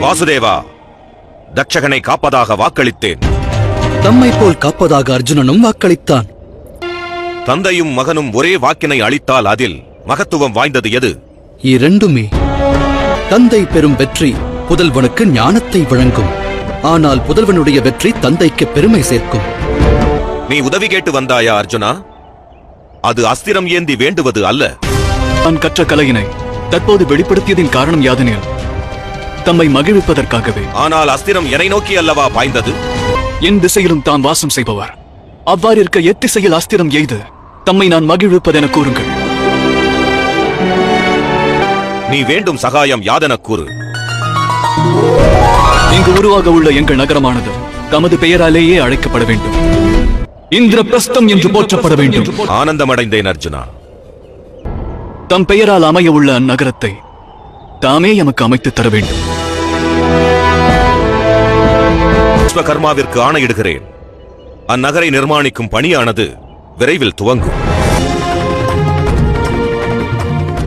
வாசுதேவா, தட்சகனை காப்பதாக வாக்களித்தேன். தம்மை போல் காப்பதாக அர்ஜுனனும் வாக்களித்தான். தந்தையும் மகனும் ஒரே வாக்கினை அளித்தால் அதில் மகத்துவம் வாய்ந்தது எது? இரண்டுமே. தந்தை பெறும் வெற்றி புதல்வனுக்கு ஞானத்தை வழங்கும். ஆனால் புதல்வனுடைய வெற்றி தந்தைக்கு பெருமை சேர்க்கும். நீ உதவி கேட்டு வந்தாயா அர்ஜுனா? அது அஸ்திரம் ஏந்தி வேண்டுவது அல்ல. நான் கற்ற கலையினை தற்போது வெளிப்படுத்தியதின் காரணம் யாதெனில் தம்மை மகிழ்விப்பதற்காகவே. ஆனால் அஸ்திரம் என்னை நோக்கி அல்லவா பாய்ந்தது? என் திசையிலும் தான் வாசம் செய்பவர். அவ்வாறு இருக்க எத்திசையில் அஸ்திரம் எய்து தம்மை நான் மகிழ்விப்பதென கூறுங்கள். நீ வேண்டும் சகாயம் யாதென கூறு. இங்கு உருவாக உள்ள எங்கள் நகரமானது தமது பெயராலேயே அழைக்கப்பட வேண்டும். இந்திரபிரஸ்தம் என்று போற்றப்பட வேண்டும். ஆனந்தமடைந்தேன் அர்ஜுனா. தம் பெயரால் அமைய உள்ள அந்நகரத்தை தாமே எமக்கு அமைத்து தர வேண்டும். விஸ்வகர்மாவிற்கு ஆணையிடுகிறேன். அந்நகரை நிர்மாணிக்கும் பணியானது விரைவில் துவங்கும்.